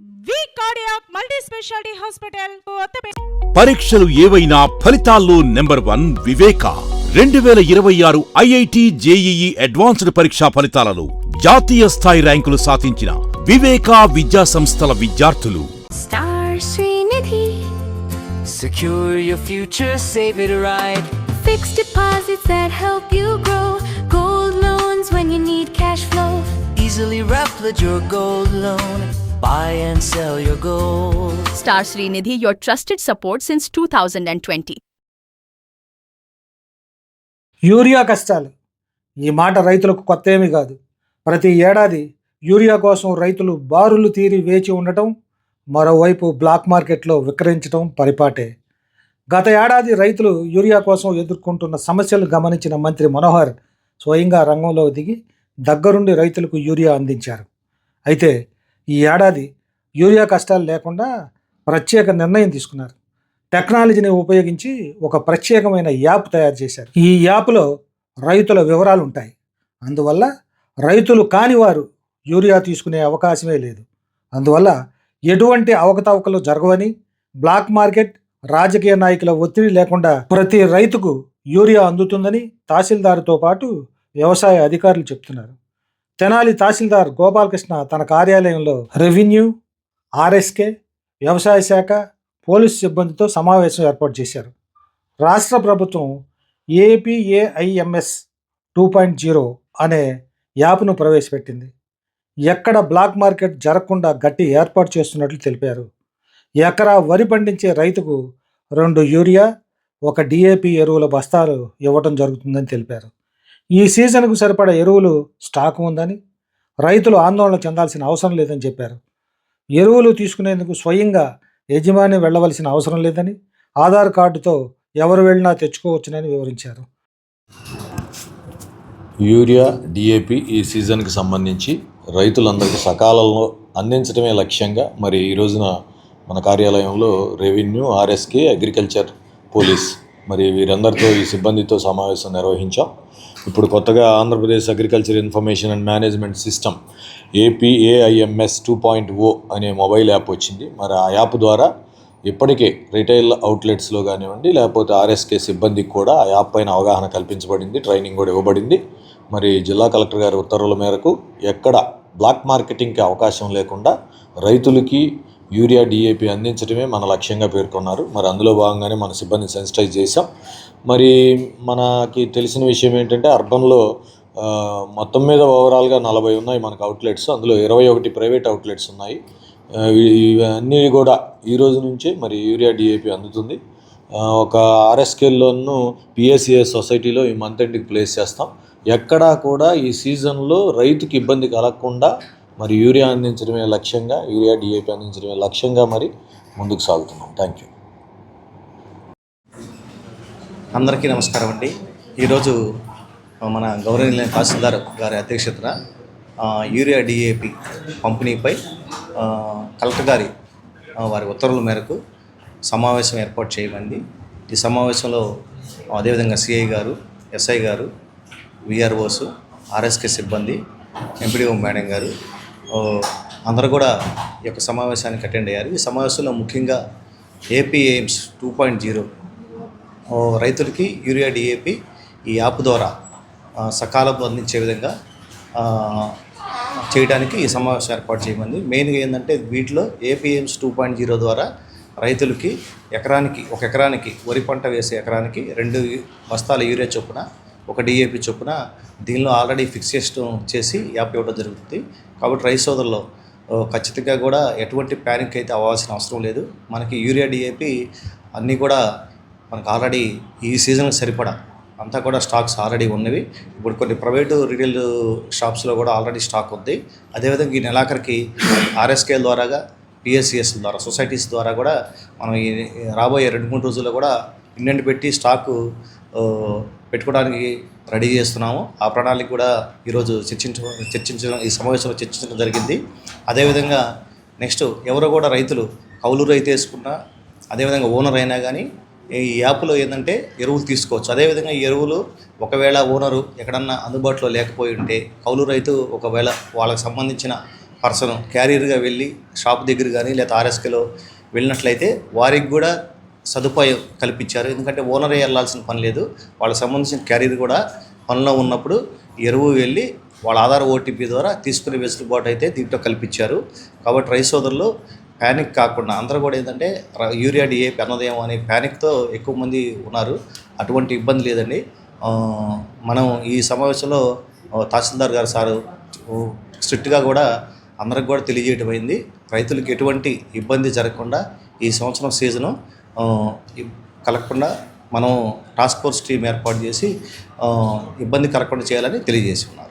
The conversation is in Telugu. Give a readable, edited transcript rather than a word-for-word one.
వి cardiac multi speciality hospital Kothapeta. పరీక్షలు ఏవైనా ఫలితాల్లో number 1 Viveka. 2026 IIT JEE advanced పరీక్షా ఫలితాలలో జాతీయ స్థాయి ర్యాంకులు సాధించిన వివేక విద్యా సంస్థల విద్యార్థులు. Star Srinidhi. Secure your future, save it right. Fixed deposits that help you grow. Gold loans when you need cash flow. Easily replicate your gold loan. Buy and sell your gold. Star Srinidhi, your trusted support since 2020. Urea కష్టాలు. ఈ మాట రైతులకు కొత్త ఏమీ కాదు. ప్రతి ఏడాది యూరియా కోసం రైతులు బారులు తీరి వేచి ఉండటం, మరోవైపు బ్లాక్ మార్కెట్లో విక్రయించడం పరిపాటే. గత ఏడాది రైతులు యూరియా కోసం ఎదుర్కొంటున్న సమస్యలు గమనించిన మంత్రి మనోహర్ స్వయంగా రంగంలో దిగి దగ్గరుండి రైతులకు యూరియా అందించారు. అయితే ఈ ఏడాది యూరియా కష్టాలు లేకుండా ప్రత్యేక నిర్ణయం తీసుకున్నారు. టెక్నాలజీని ఉపయోగించి ఒక ప్రత్యేకమైన యాప్ తయారు చేశారు. ఈ యాప్లో రైతుల వివరాలు ఉంటాయి. అందువల్ల రైతులు కాని వారు యూరియా తీసుకునే అవకాశమే లేదు. అందువల్ల ఎటువంటి అవకతవకలు జరగవని, బ్లాక్ మార్కెట్, రాజకీయ నాయకుల ఒత్తిడి లేకుండా ప్రతి రైతుకు యూరియా అందుతుందని తహసీల్దార్తో పాటు వ్యవసాయ అధికారులు చెప్తున్నారు. తెనాలి తహసీల్దార్ గోపాలకృష్ణ తన కార్యాలయంలో రెవెన్యూ, ఆర్ఎస్కే, వ్యవసాయ శాఖ, పోలీసు సిబ్బందితో సమావేశం ఏర్పాటు చేశారు. రాష్ట్ర ప్రభుత్వం ఏపీఏఐఎంఎస్ 2.0 అనే యాప్ను ప్రవేశపెట్టింది. ఎక్కడ బ్లాక్ మార్కెట్ జరగకుండా గట్టి ఏర్పాటు చేస్తున్నట్లు తెలిపారు. ఎకరా వరి పండించే రైతుకు 2 యూరియా, 1 డిఏపి ఎరువుల బస్తాలు ఇవ్వడం జరుగుతుందని తెలిపారు. ఈ సీజన్కు సరిపడా ఎరువులు స్టాక్ ఉందని, రైతులు ఆందోళన చెందాల్సిన అవసరం లేదని చెప్పారు. ఎరువులు తీసుకునేందుకు స్వయంగా యజమాని వెళ్ళవలసిన అవసరం లేదని, ఆధార్ కార్డుతో ఎవరు వెళ్ళినా తెచ్చుకోవచ్చునని వివరించారు. యూరియా, డిఏపి ఈ సీజన్కి సంబంధించి రైతులందరికీ సకాలంలో అందించడమే లక్ష్యంగా మరి ఈ రోజున మన కార్యాలయంలో రెవెన్యూ, ఆర్ఎస్కే, అగ్రికల్చర్, పోలీస్ మరి వీరందరితో ఈ సిబ్బందితో సమావేశం నిర్వహించాం. ఇప్పుడు కొత్తగా Andhra Pradesh agriculture information and management system APAIMS 2.0 అనే మొబైల్ యాప్ వచ్చింది. మరి ఆ యాప్ ద్వారా ఇప్పటికే రిటైల్ అవుట్లెట్స్లో కానివ్వండి, లేకపోతే ఆర్ఎస్కే సిబ్బందికి కూడా ఆ యాప్ పైన అవగాహన కల్పించబడింది, ట్రైనింగ్ కూడా ఇవ్వబడింది. మరి జిల్లా కలెక్టర్ గారి ఉత్తర్వుల మేరకు ఎక్కడ బ్లాక్ మార్కెటింగ్కి అవకాశం లేకుండా రైతులకి యూరియా, డిఏపి అందించడమే మన లక్ష్యంగా పేర్కొన్నారు. మరి అందులో భాగంగానే మన సిబ్బందిని సెన్సిటైజ్ చేశాం. మరి మనకి తెలిసిన విషయం ఏంటంటే అర్బన్లో మొత్తం మీద ఓవరాల్గా 40 ఉన్నాయి మనకు అవుట్లెట్స్. అందులో 21 ప్రైవేట్ అవుట్లెట్స్ ఉన్నాయి. ఇవన్నీ కూడా ఈ రోజు నుంచే మరి యూరియా, డిఏపి అందుతుంది. ఒక ఆర్ఎస్కేల్లోనూ పిఎస్సిఏ సొసైటీలో ఈ మంత్ ఎండ్కి ప్లేస్ చేస్తాం. ఎక్కడా కూడా ఈ సీజన్లో రైతుకి ఇబ్బంది కలగకుండా మరి యూరియా అందించడమే లక్ష్యంగా, యూరియా, డిఏపి అందించడమే లక్ష్యంగా మరి ముందుకు సాగుతున్నాం. Thank you. అందరికీ నమస్కారం అండి. ఈరోజు మన గౌరవనీయ తహసీల్దార్ గారి అధ్యక్షతన యూరియా, డిఏపి పంపిణీపై కలెక్టర్ గారి వారి ఉత్తర్వుల మేరకు సమావేశం ఏర్పాటు చేయమంది. ఈ సమావేశంలో అదేవిధంగా సిఐ గారు, ఎస్ఐ గారు, విఆర్ఓస్, ఆర్ఎస్కే సిబ్బంది, ఎంపీడీఓ మేడం గారు అందరూ కూడా ఈ యొక్క సమావేశానికి అటెండ్ అయ్యారు. ఈ సమావేశంలో ముఖ్యంగా ఏపీఎయిమ్స్ 2.0 రైతులకి యూరియా, డిఏపి ఈ యాప్ ద్వారా సకాలంలో అందించే విధంగా చేయడానికి ఈ సమావేశం ఏర్పాటు చేయమంది. మెయిన్గా ఏంటంటే వీటిలో ఏపీఎయిమ్స్ 2.0 ద్వారా రైతులకి ఒక ఎకరానికి వరి పంట వేసే ఎకరానికి 2 బస్తాల యూరియా చొప్పున, 1 డిఏపి చొప్పున దీనిలో ఆల్రెడీ ఫిక్స్ చేసి యాప్ ఇవ్వడం జరుగుతుంది. కాబట్టి రైతు సోదరులు ఖచ్చితంగా కూడా ఎటువంటి ప్యానిక్ అయితే అవ్వాల్సిన అవసరం లేదు. మనకి యూరియా, డిఏపి అన్నీ కూడా మనకు ఆల్రెడీ ఈ సీజన్కి సరిపడా అంతా కూడా స్టాక్స్ ఆల్రెడీ ఉన్నవి. ఇప్పుడు కొన్ని ప్రైవేటు రిటైల్ షాప్స్లో కూడా ఆల్రెడీ స్టాక్ ఉంది. అదేవిధంగా ఈ నెలాఖరికి ఆర్ఎస్కేల ద్వారాగా, పిఎస్సిఎస్ ద్వారా, సొసైటీస్ ద్వారా కూడా మనం ఈ రాబోయే 2-3 రోజుల్లో కూడా ఇండెంట్ పెట్టి స్టాకు పెట్టుకోవడానికి రెడీ చేస్తున్నాము. ఆ ప్రణాళిక కూడా ఈరోజు చర్చించడం ఈ సమావేశంలో చర్చించడం జరిగింది. అదేవిధంగా నెక్స్ట్ ఎవరో కూడా రైతులు కౌలు రైతు వేసుకున్నా, అదేవిధంగా ఓనర్ అయినా కానీ ఈ యాప్లో ఏంటంటే ఎరువులు తీసుకోవచ్చు. అదేవిధంగా ఈ ఎరువులు ఒకవేళ ఓనరు ఎక్కడన్నా అందుబాటులో లేకపోయి ఉంటే కౌలు రైతు ఒకవేళ వాళ్ళకి సంబంధించిన పర్సన్ క్యారియర్గా వెళ్ళి షాప్ దగ్గర కానీ లేదా ఆర్ఎస్కేలో వెళ్ళినట్లయితే వారికి కూడా సదుపాయం కల్పించారు. ఎందుకంటే ఓనరే వెళ్ళాల్సిన పని లేదు, వాళ్ళకి సంబంధించిన క్యారియర్ కూడా పనిలో ఉన్నప్పుడు ఎరువు వెళ్ళి వాళ్ళ ఆధార్ ఓటీపీ ద్వారా తీసుకునే వెసులుబాటు అయితే దీంట్లో కల్పించారు. కాబట్టి రైతు సోదరులు ప్యానిక్ కాకుండా అందరూ కూడా ఏంటంటే యూరియా డిఏపి అన్నదేమో అనే ప్యానిక్తో ఎక్కువ మంది ఉన్నారు. అటువంటి ఇబ్బంది లేదండి. మనం ఈ సమావేశంలో తహసీల్దార్ గారు సారు స్ట్రిక్ట్గా కూడా అందరికి కూడా తెలియజేయడం అయింది. రైతులకు ఎటువంటి ఇబ్బంది జరగకుండా ఈ సంవత్సరం సీజను కలగకుండా మనం టాస్క్ ఫోర్స్ టీం ఏర్పాటు చేసి ఇబ్బంది కలగకుండా చేయాలని తెలియజేసి ఉన్నాం.